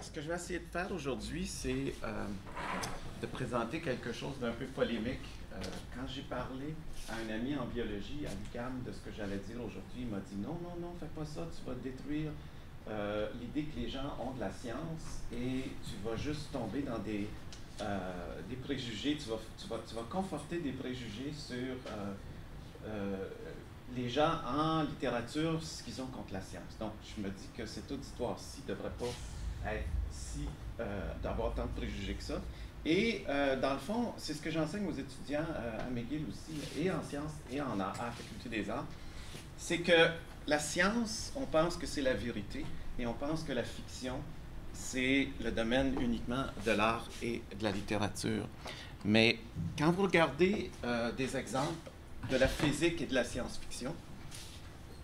Ce que je vais essayer de faire aujourd'hui, c'est de présenter quelque chose d'un peu polémique. Quand j'ai parlé à un ami en biologie à l'UQAM de ce que j'allais dire aujourd'hui, il m'a dit non, non, non, fais pas ça, tu vas détruire l'idée que les gens ont de la science et tu vas juste tomber dans des préjugés, tu vas conforter des préjugés sur les gens en littérature, ce qu'ils ont contre la science. Donc, je me dis que cet auditoire-ci ne devrait pas être si, d'avoir tant de préjugés que ça. Et dans le fond, c'est ce que j'enseigne aux étudiants à McGill aussi, et en sciences et en art, à la faculté des arts, c'est que la science, on pense que c'est la vérité, et on pense que la fiction, c'est le domaine uniquement de l'art et de la littérature. Mais quand vous regardez des exemples de la physique et de la science-fiction,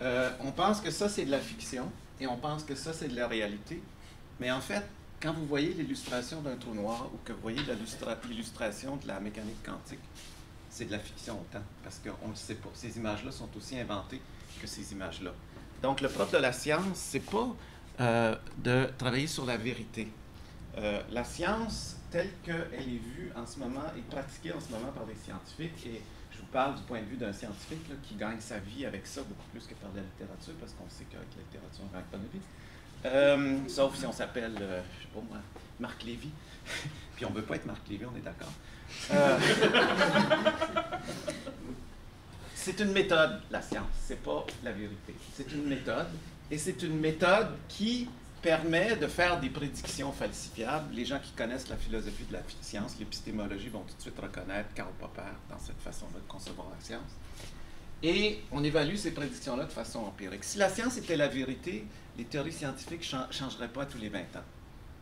on pense que ça, c'est de la fiction, et on pense que ça, c'est de la réalité. Mais en fait, quand vous voyez l'illustration d'un trou noir ou que vous voyez l'illustration de la mécanique quantique, c'est de la fiction autant, parce qu'on ne le sait pas. Ces images-là sont aussi inventées que ces images-là. Donc, le propre de la science, c'est pas de travailler sur la vérité. La science, telle qu'elle est vue en ce moment et pratiquée en ce moment par des scientifiques, et je vous parle du point de vue d'un scientifique là, qui gagne sa vie avec ça beaucoup plus que par la littérature, parce qu'on sait qu'avec la littérature, on ne gagne pas de vie. Sauf si on s'appelle, je sais pas moi, Marc Lévy. Puis on ne veut pas être Marc Lévy, on est d'accord. C'est une méthode, la science, c'est pas la vérité. C'est une méthode, et c'est une méthode qui permet de faire des prédictions falsifiables. Les gens qui connaissent la philosophie de la science, l'épistémologie, vont tout de suite reconnaître Karl Popper dans cette façon-là de concevoir la science. Et on évalue ces prédictions-là de façon empirique. Si la science était la vérité, les théories scientifiques ne changeraient pas tous les 20 ans.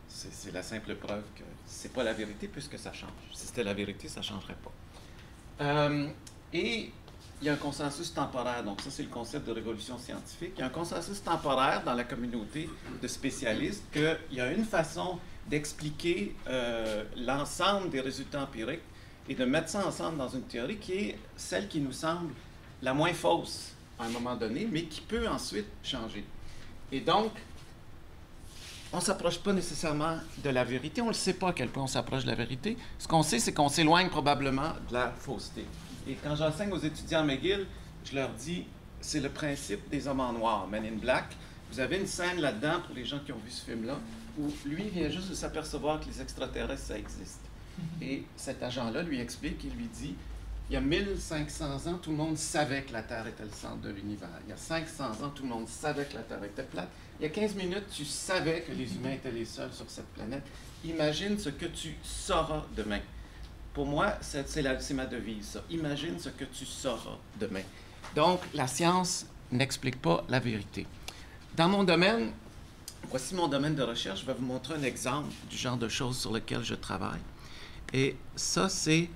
C'est la simple preuve que ce n'est pas la vérité puisque ça change. Si c'était la vérité, ça ne changerait pas. Et il y a un consensus temporaire. Donc ça, c'est le concept de révolution scientifique. Il y a un consensus temporaire dans la communauté de spécialistes qu'il y a une façon d'expliquer l'ensemble des résultats empiriques et de mettre ça ensemble dans une théorie qui est celle qui nous semble la moins fausse à un moment donné, mais qui peut ensuite changer. Et donc, on ne s'approche pas nécessairement de la vérité. On ne le sait pas à quel point on s'approche de la vérité. Ce qu'on sait, c'est qu'on s'éloigne probablement de la fausseté. Et quand j'enseigne aux étudiants à McGill, je leur dis, c'est le principe des hommes en noir, Men in Black. Vous avez une scène là-dedans, pour les gens qui ont vu ce film-là, où lui vient juste de s'apercevoir que les extraterrestres, ça existe. Et cet agent-là lui explique, il lui dit, il y a 1500 ans, tout le monde savait que la Terre était le centre de l'univers. Il y a 500 ans, tout le monde savait que la Terre était plate. Il y a 15 minutes, tu savais que les humains étaient les seuls sur cette planète. Imagine ce que tu sauras demain. Pour moi, c'est ma devise, ça. Imagine ce que tu sauras demain. Donc, la science n'explique pas la vérité. Dans mon domaine, voici mon domaine de recherche. Je vais vous montrer un exemple du genre de choses sur lesquelles je travaille. Et ça, c'est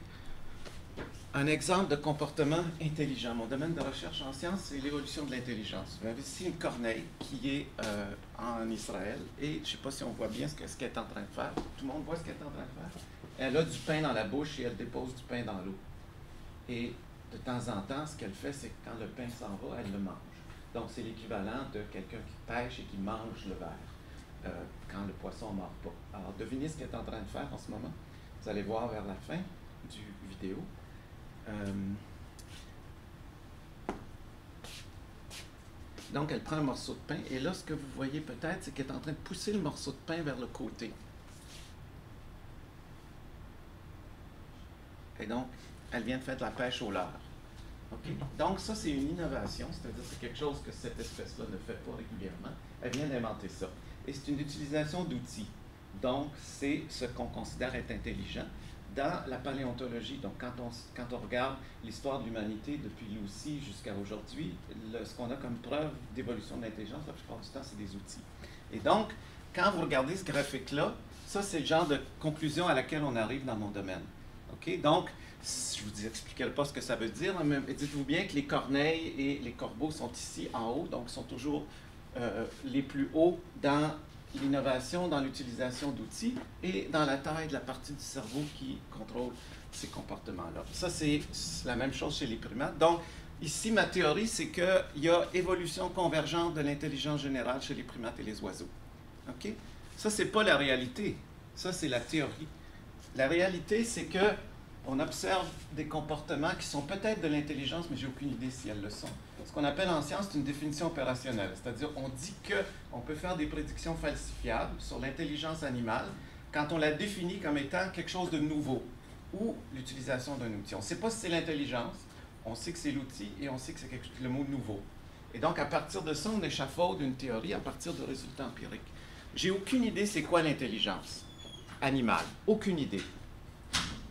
un exemple de comportement intelligent. Mon domaine de recherche en sciences, c'est l'évolution de l'intelligence. Vous avez ici une corneille qui est en Israël, et je ne sais pas si on voit bien ce qu'elle est en train de faire. Tout le monde voit ce qu'elle est en train de faire? Elle a du pain dans la bouche et elle dépose du pain dans l'eau. Et de temps en temps, ce qu'elle fait, c'est que quand le pain s'en va, elle le mange. Donc, c'est l'équivalent de quelqu'un qui pêche et qui mange le verre quand le poisson ne mord pas. Alors, devinez ce qu'elle est en train de faire en ce moment. Vous allez voir vers la fin du vidéo. Donc, elle prend un morceau de pain, et là, ce que vous voyez peut-être, c'est qu'elle est en train de pousser le morceau de pain vers le côté. Et donc, elle vient de faire de la pêche au leurre. Okay? Donc, ça, c'est une innovation, c'est-à-dire c'est quelque chose que cette espèce-là ne fait pas régulièrement. Elle vient d'inventer ça. Et c'est une utilisation d'outils. Donc, c'est ce qu'on considère être intelligent. Dans la paléontologie, donc quand on regarde l'histoire de l'humanité depuis Lucie jusqu'à aujourd'hui, ce qu'on a comme preuve d'évolution de l'intelligence, la plupart du temps, c'est des outils. Et donc, quand vous regardez ce graphique-là, ça, c'est le genre de conclusion à laquelle on arrive dans mon domaine. Okay? Donc, je ne vous expliquerai pas ce que ça veut dire, mais dites-vous bien que les corneilles et les corbeaux sont ici en haut, donc sont toujours les plus hauts dans l'innovation, dans l'utilisation d'outils et dans la taille de la partie du cerveau qui contrôle ces comportements-là. Ça, c'est la même chose chez les primates. Donc, ici, ma théorie, c'est qu'il y a évolution convergente de l'intelligence générale chez les primates et les oiseaux. OK? Ça, c'est pas la réalité. Ça, c'est la théorie. La réalité, c'est que on observe des comportements qui sont peut-être de l'intelligence, mais j'ai aucune idée si elles le sont. Ce qu'on appelle en science, c'est une définition opérationnelle. C'est-à-dire, on dit qu'on peut faire des prédictions falsifiables sur l'intelligence animale quand on la définit comme étant quelque chose de nouveau ou l'utilisation d'un outil. On ne sait pas si c'est l'intelligence, on sait que c'est l'outil et on sait que c'est le mot nouveau. Et donc, à partir de ça, on échafaude une théorie à partir de résultats empiriques. J'ai aucune idée c'est quoi l'intelligence animale. Aucune idée.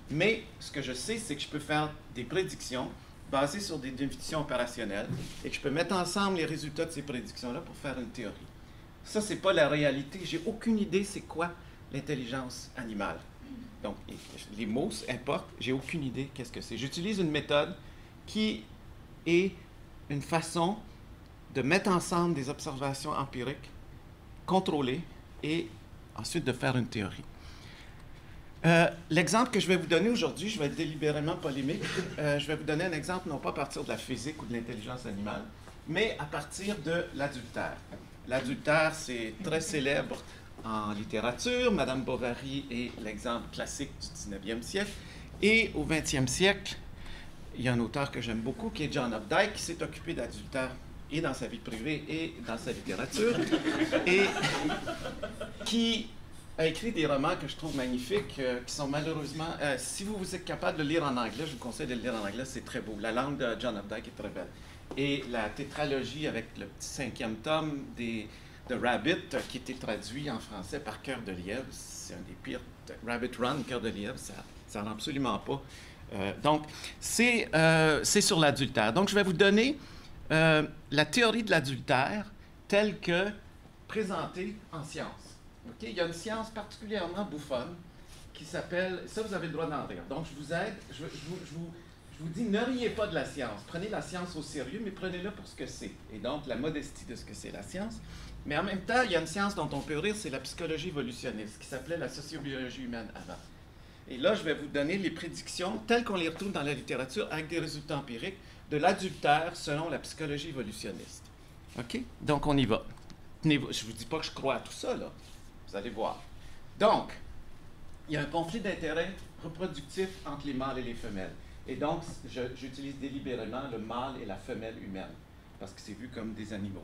Mais ce que je sais, c'est que je peux faire des prédictions basées sur des définitions opérationnelles et que je peux mettre ensemble les résultats de ces prédictions-là pour faire une théorie. Ça, c'est pas la réalité. J'ai aucune idée c'est quoi l'intelligence animale. Donc, les mots importent. J'ai aucune idée qu'est-ce que c'est. J'utilise une méthode qui est une façon de mettre ensemble des observations empiriques contrôlées et ensuite de faire une théorie. L'exemple que je vais vous donner aujourd'hui, je vais être délibérément polémique. Je vais vous donner un exemple non pas à partir de la physique ou de l'intelligence animale, mais à partir de l'adultère. L'adultère, c'est très célèbre en littérature. Madame Bovary est l'exemple classique du 19e siècle. Et au 20e siècle, il y a un auteur que j'aime beaucoup, qui est John Updike, qui s'est occupé d'adultère et dans sa vie privée et dans sa littérature, et qui a écrit des romans que je trouve magnifiques, qui sont malheureusement... si vous êtes capable de le lire en anglais, je vous conseille de le lire en anglais, c'est très beau. La langue de John Updike est très belle. Et la tétralogie avec le petit 5e tome de Rabbit, qui était traduit en français par Cœur de lièvre, c'est un des pires... Rabbit Run, Cœur de lièvre, ça rend absolument pas. Donc, c'est sur l'adultère. Donc, je vais vous donner la théorie de l'adultère telle que présentée en science. Okay? Il y a une science particulièrement bouffonne qui s'appelle... Ça, vous avez le droit d'en rire. Donc, je vous aide. Je vous dis, ne riez pas de la science. Prenez la science au sérieux, mais prenez-la pour ce que c'est. Et donc, la modestie de ce que c'est la science. Mais en même temps, il y a une science dont on peut rire, c'est la psychologie évolutionniste, qui s'appelait la sociobiologie humaine avant. Et là, je vais vous donner les prédictions telles qu'on les retrouve dans la littérature avec des résultats empiriques de l'adultère selon la psychologie évolutionniste. OK? Donc, on y va. Je ne vous dis pas que je crois à tout ça, là. Vous allez voir. Donc, il y a un conflit d'intérêts reproductif entre les mâles et les femelles. Et donc, j'utilise délibérément le mâle et la femelle humaine, parce que c'est vu comme des animaux.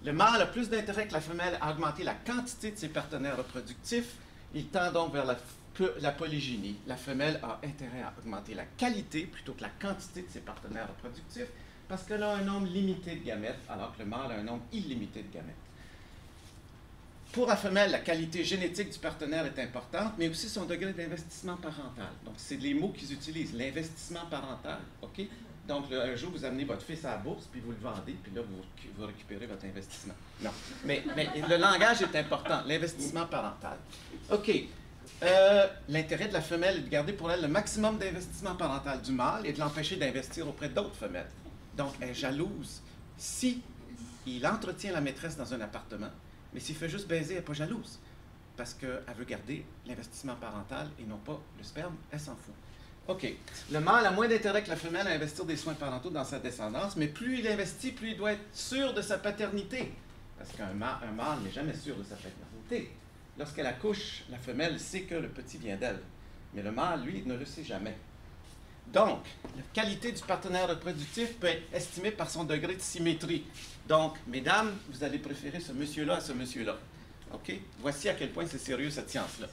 Le mâle a plus d'intérêt que la femelle à augmenter la quantité de ses partenaires reproductifs. Il tend donc vers la polygynie. La femelle a intérêt à augmenter la qualité plutôt que la quantité de ses partenaires reproductifs, parce qu'elle a un nombre limité de gamètes, alors que le mâle a un nombre illimité de gamètes. Pour la femelle, la qualité génétique du partenaire est importante, mais aussi son degré d'investissement parental. Donc, c'est les mots qu'ils utilisent, l'investissement parental, OK? Donc, un jour, vous amenez votre fils à la bourse, puis vous le vendez, puis là, vous récupérez votre investissement. Non, mais le langage est important, l'investissement parental. OK. L'intérêt de la femelle est de garder pour elle le maximum d'investissement parental du mâle et de l'empêcher d'investir auprès d'autres femelles. Donc, elle est jalouse si il entretient la maîtresse dans un appartement, mais s'il fait juste baiser, elle n'est pas jalouse, parce qu'elle veut garder l'investissement parental et non pas le sperme, elle s'en fout. OK. Le mâle a moins d'intérêt que la femelle à investir des soins parentaux dans sa descendance, mais plus il investit, plus il doit être sûr de sa paternité. Parce qu'un mâle n'est jamais sûr de sa paternité. Lorsqu'elle accouche, la femelle sait que le petit vient d'elle. Mais le mâle, lui, ne le sait jamais. Donc, la qualité du partenaire reproductif peut être estimée par son degré de symétrie. Donc, mesdames, vous allez préférer ce monsieur-là à ce monsieur-là. OK? Voici à quel point c'est sérieux, cette science-là.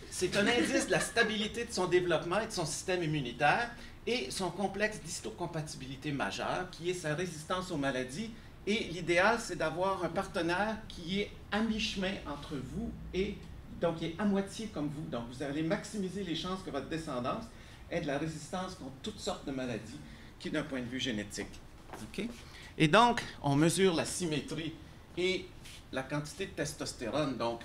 C'est un indice de la stabilité de son développement et de son système immunitaire et son complexe d'histocompatibilité majeure, qui est sa résistance aux maladies. Et l'idéal, c'est d'avoir un partenaire qui est à mi-chemin entre vous et, donc, qui est à moitié comme vous. Donc, vous allez maximiser les chances que votre descendance ait de la résistance contre toutes sortes de maladies, qui d'un point de vue génétique. OK? Et donc, on mesure la symétrie et la quantité de testostérone. Donc,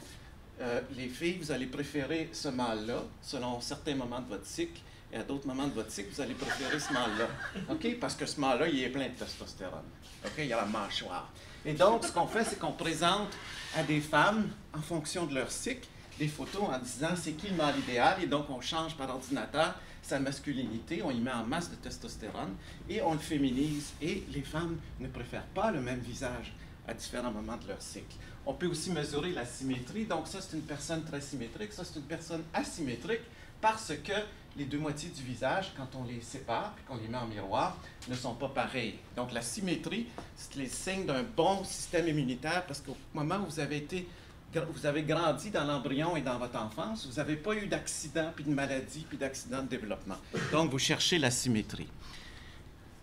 les filles, vous allez préférer ce mâle-là, selon certains moments de votre cycle, et à d'autres moments de votre cycle, vous allez préférer ce mâle-là. OK? Parce que ce mâle-là, il est plein de testostérone. OK? Il y a la mâchoire. Et donc, ce qu'on fait, c'est qu'on présente à des femmes, en fonction de leur cycle, des photos en disant c'est qui le mâle idéal, et donc on change par ordinateur sa masculinité, on y met en masse de testostérone, et on le féminise. Et les femmes ne préfèrent pas le même visage à différents moments de leur cycle. On peut aussi mesurer la symétrie. Donc ça, c'est une personne très symétrique. Ça, c'est une personne asymétrique parce que les deux moitiés du visage, quand on les sépare et qu'on les met en miroir, ne sont pas pareilles. Donc la symétrie, c'est les signes d'un bon système immunitaire parce qu'au moment où vous avez grandi dans l'embryon et dans votre enfance, vous n'avez pas eu d'accident, puis de maladie, puis d'accident de développement. Donc, vous cherchez la symétrie.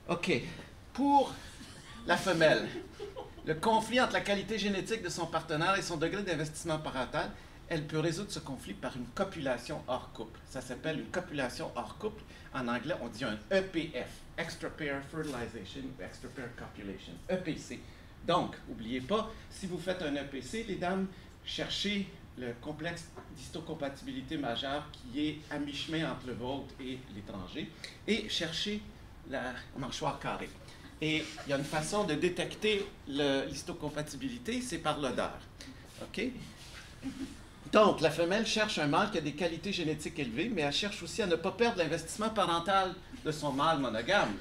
OK. Pour la femelle, le conflit entre la qualité génétique de son partenaire et son degré d'investissement parental, elle peut résoudre ce conflit par une copulation hors couple. Ça s'appelle une copulation hors couple. En anglais, on dit un EPF, Extra Pair Fertilization ou Extra Pair Copulation, EPC. Donc, n'oubliez pas, si vous faites un EPC, les dames, cherchez le complexe d'histocompatibilité majeure qui est à mi-chemin entre le vôtre et l'étranger et cherchez la mâchoire carrée. Et il y a une façon de détecter l'histocompatibilité, c'est par l'odeur. OK? Donc, la femelle cherche un mâle qui a des qualités génétiques élevées, mais elle cherche aussi à ne pas perdre l'investissement parental de son mâle monogame.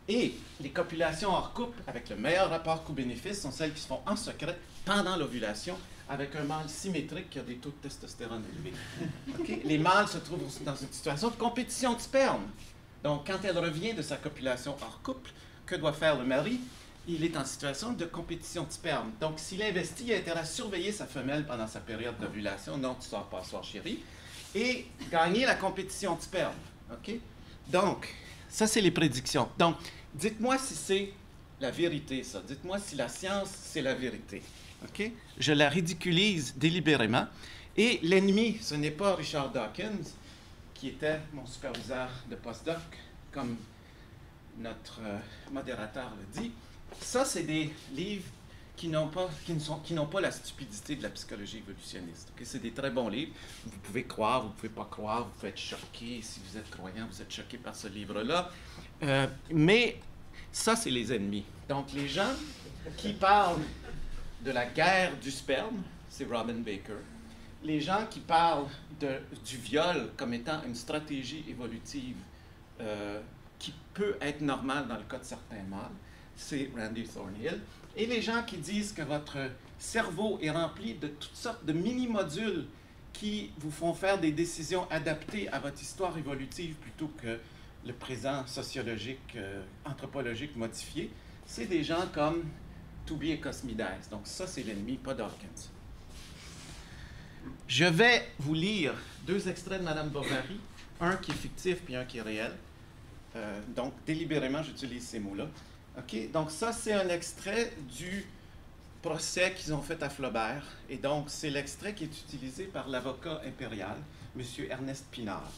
Et les copulations hors couple, avec le meilleur rapport coût-bénéfice, sont celles qui se font en secret pendant l'ovulation, avec un mâle symétrique qui a des taux de testostérone élevés. Okay? Les mâles se trouvent dans une situation de compétition de sperme. Donc, quand elle revient de sa copulation hors couple, que doit faire le mari? Il est en situation de compétition de sperme. Donc, s'il investit, il a intérêt à surveiller sa femelle pendant sa période d'ovulation. Non, tu sors pas soir, chérie. Et gagner la compétition de sperme. OK? Donc, ça, c'est les prédictions. Donc, dites-moi si c'est la vérité, ça. Dites-moi si la science, c'est la vérité. OK? Je la ridiculise délibérément. Et l'ennemi, ce n'est pas Richard Dawkins, qui était mon superviseur de postdoc, comme notre modérateur le dit. Ça, c'est des livres qui n'ont pas la stupidité de la psychologie évolutionniste. Okay? C'est des très bons livres. Vous pouvez croire, vous ne pouvez pas croire, vous pouvez être choqué. Si vous êtes croyant, vous êtes choqué par ce livre-là. Mais ça, c'est les ennemis. Donc, les gens qui parlent de la guerre du sperme, c'est Robin Baker. Les gens qui parlent du viol comme étant une stratégie évolutive qui peut être normale dans le cas de certains mâles, c'est Randy Thornhill. Et les gens qui disent que votre cerveau est rempli de toutes sortes de mini-modules qui vous font faire des décisions adaptées à votre histoire évolutive plutôt que le présent sociologique, anthropologique modifié, c'est des gens comme Tooby et Cosmides. Donc ça, c'est l'ennemi, pas Dawkins. Je vais vous lire deux extraits de Madame Bovary, un qui est fictif puis un qui est réel. Donc, délibérément, j'utilise ces mots-là. OK? Donc, ça, c'est un extrait du procès qu'ils ont fait à Flaubert. Et donc, c'est l'extrait qui est utilisé par l'avocat impérial, M. Ernest Pinard.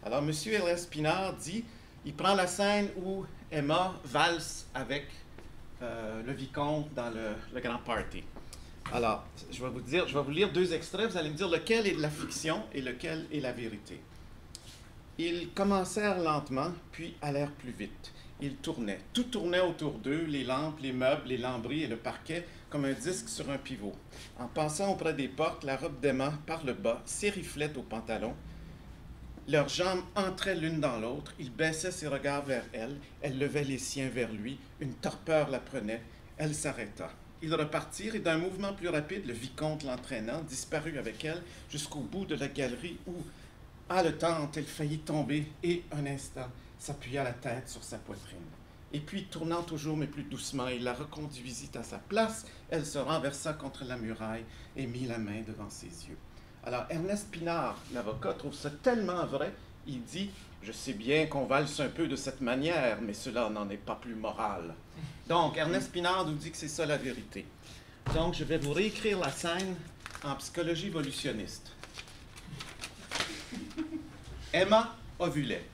Alors, M. Ernest Pinard dit, il prend la scène où Emma valse avec le vicomte dans le grand party. Alors, je vais vous lire deux extraits. Vous allez me dire lequel est de la fiction et lequel est la vérité. Ils commencèrent lentement, puis allèrent plus vite. Ils tournaient. Tout tournait autour d'eux, les lampes, les meubles, les lambris et le parquet, comme un disque sur un pivot. En passant auprès des portes, la robe d'Emma, par le bas, s'ériflait au pantalon. Leurs jambes entraient l'une dans l'autre. Il baissait ses regards vers elle. Elle levait les siens vers lui. Une torpeur la prenait. Elle s'arrêta. Ils repartirent et d'un mouvement plus rapide, le vicomte l'entraînant, disparut avec elle jusqu'au bout de la galerie où, haletante, elle faillit tomber et, un instant, s'appuya la tête sur sa poitrine. Et puis, tournant toujours, mais plus doucement, il la reconduisit à sa place. Elle se renversa contre la muraille et mit la main devant ses yeux. Alors, Ernest Pinard, l'avocat, trouve ça tellement vrai, il dit « Je sais bien qu'on valse un peu de cette manière, mais cela n'en est pas plus moral. » Donc, Ernest Pinard nous dit que c'est ça la vérité. Donc, je vais vous réécrire la scène en psychologie évolutionniste. Emma ovulait.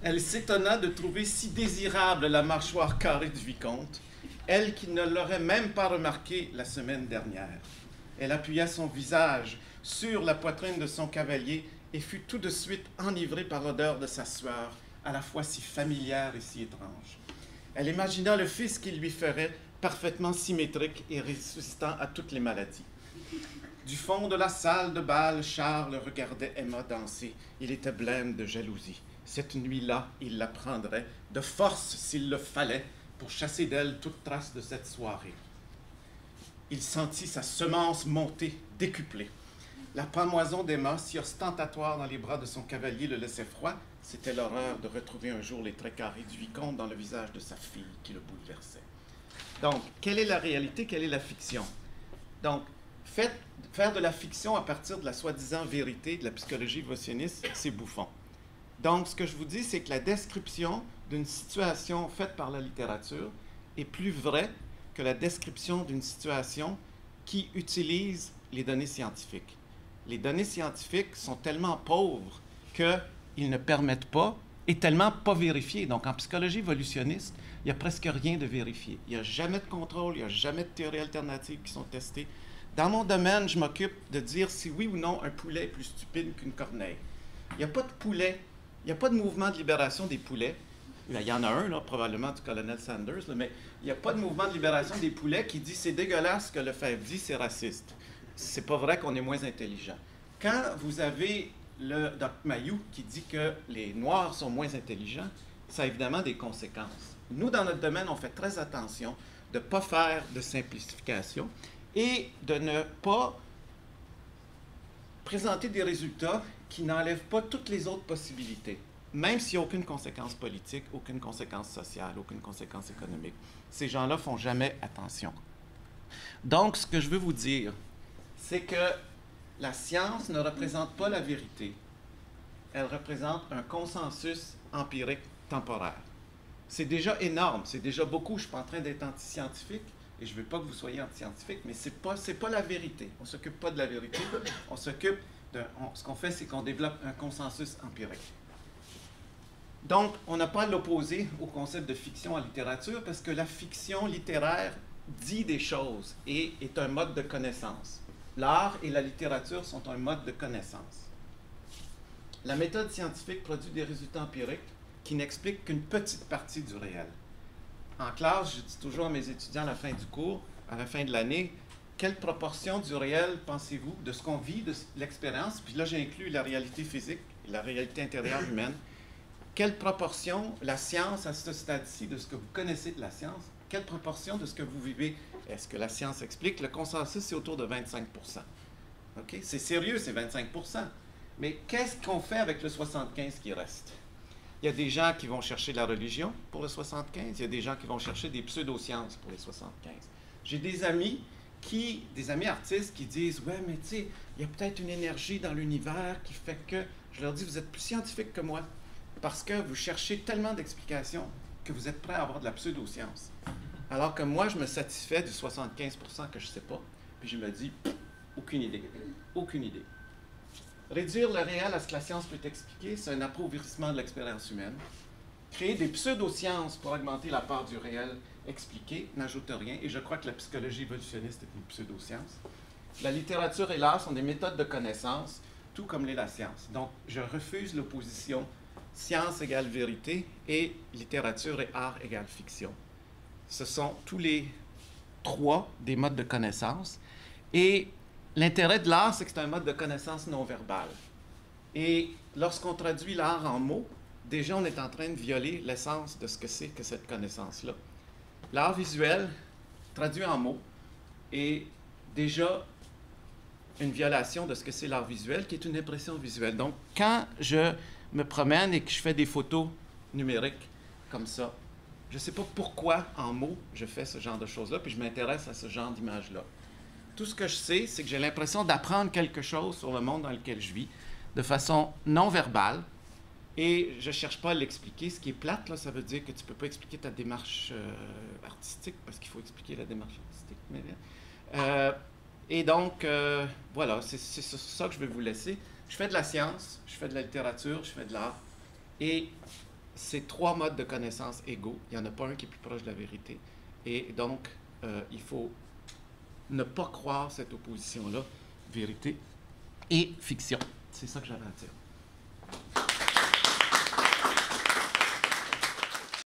Elle s'étonna de trouver si désirable la mâchoire carrée du vicomte, elle qui ne l'aurait même pas remarqué la semaine dernière. Elle appuya son visage sur la poitrine de son cavalier et fut tout de suite enivrée par l'odeur de sa sueur, à la fois si familière et si étrange. Elle imagina le fils qu'il lui ferait, parfaitement symétrique et résistant à toutes les maladies. Du fond de la salle de bal, Charles regardait Emma danser. Il était blême de jalousie. Cette nuit-là, il la prendrait, de force s'il le fallait, pour chasser d'elle toute trace de cette soirée. Il sentit sa semence monter, décuplée. La pamoison d'Emma, si ostentatoire dans les bras de son cavalier, le laissait froid. C'était l'horreur de retrouver un jour les traits carrés du vicomte dans le visage de sa fille qui le bouleversait. Donc, quelle est la réalité, quelle est la fiction? Donc, faire de la fiction à partir de la soi-disant vérité de la psychologie évolutionniste, c'est bouffon. Donc, ce que je vous dis, c'est que la description d'une situation faite par la littérature est plus vraie que la description d'une situation qui utilise les données scientifiques. Les données scientifiques sont tellement pauvres qu'ils ne permettent pas, et tellement pas vérifiées. Donc, en psychologie évolutionniste, il n'y a presque rien de vérifié. Il n'y a jamais de contrôle, il n'y a jamais de théories alternatives qui sont testées. Dans mon domaine, je m'occupe de dire si oui ou non un poulet est plus stupide qu'une corneille. Il n'y a pas de poulet, il n'y a pas de mouvement de libération des poulets. Il y en a un, là, probablement du colonel Sanders, là, mais il n'y a pas de mouvement de libération des poulets qui dit c'est dégueulasse ce que Lefebvre dit, c'est raciste. C'est pas vrai qu'on est moins intelligent. Quand vous avez le Dr. Mayou qui dit que les Noirs sont moins intelligents, ça a évidemment des conséquences. Nous, dans notre domaine, on fait très attention de ne pas faire de simplification et de ne pas présenter des résultats qui n'enlèvent pas toutes les autres possibilités, même s'il n'y a aucune conséquence politique, aucune conséquence sociale, aucune conséquence économique. Ces gens-là ne font jamais attention. Donc, ce que je veux vous dire, c'est que la science ne représente pas la vérité. Elle représente un consensus empirique temporaire. C'est déjà énorme, c'est déjà beaucoup. Je ne suis pas en train d'être anti-scientifique et je ne veux pas que vous soyez anti-scientifique, mais ce n'est pas la vérité. On ne s'occupe pas de la vérité. On s'occupe de... ce qu'on fait, c'est qu'on développe un consensus empirique. Donc, on n'a pas à l'opposer au concept de fiction en littérature parce que la fiction littéraire dit des choses et est un mode de connaissance. L'art et la littérature sont un mode de connaissance. La méthode scientifique produit des résultats empiriques qui n'expliquent qu'une petite partie du réel. En classe, je dis toujours à mes étudiants à la fin du cours, à la fin de l'année, quelle proportion du réel pensez-vous de ce qu'on vit, de l'expérience, puis là j'inclus la réalité physique, la réalité intérieure humaine, quelle proportion la science à ce stade-ci, de ce que vous connaissez de la science, quelle proportion de ce que vous vivez est-ce que la science explique? Le consensus, c'est autour de 25 %. OK? C'est sérieux, c'est 25 %. Mais qu'est-ce qu'on fait avec le 75 qui reste? Il y a des gens qui vont chercher la religion pour le 75, il y a des gens qui vont chercher des pseudosciences pour les 75. J'ai des amis artistes qui disent « Ouais, mais tu sais, il y a peut-être une énergie dans l'univers qui fait que... » Je leur dis « Vous êtes plus scientifique que moi parce que vous cherchez tellement d'explications que vous êtes prêts à avoir de la pseudoscience. » Alors que moi, je me satisfais du 75 % que je ne sais pas, puis je me dis « Aucune idée. Aucune idée. » Réduire le réel à ce que la science peut expliquer, c'est un appauvrissement de l'expérience humaine. Créer des pseudosciences pour augmenter la part du réel expliqué n'ajoute rien, et je crois que la psychologie évolutionniste est une pseudoscience. La littérature et l'art sont des méthodes de connaissance, tout comme l'est la science. Donc, je refuse l'opposition science égale vérité et littérature et art égale fiction. Ce sont tous les trois des modes de connaissance, et l'intérêt de l'art, c'est que c'est un mode de connaissance non verbale. Et lorsqu'on traduit l'art en mots, déjà on est en train de violer l'essence de ce que c'est que cette connaissance-là. L'art visuel, traduit en mots, est déjà une violation de ce que c'est l'art visuel, qui est une impression visuelle. Donc, quand je me promène et que je fais des photos numériques comme ça, je ne sais pas pourquoi, en mots, je fais ce genre de choses-là, puis je m'intéresse à ce genre d'images-là. Tout ce que je sais, c'est que j'ai l'impression d'apprendre quelque chose sur le monde dans lequel je vis, de façon non verbale, et je ne cherche pas à l'expliquer. Ce qui est plate, là, ça veut dire que tu ne peux pas expliquer ta démarche artistique, parce qu'il faut expliquer la démarche artistique. Mais, et donc, voilà, c'est sur ça que je vais vous laisser. Je fais de la science, je fais de la littérature, je fais de l'art, et ces trois modes de connaissance égaux, il n'y en a pas un qui est plus proche de la vérité. Et donc, il faut ne pas croire cette opposition-là, vérité et fiction. C'est ça que j'avais à dire.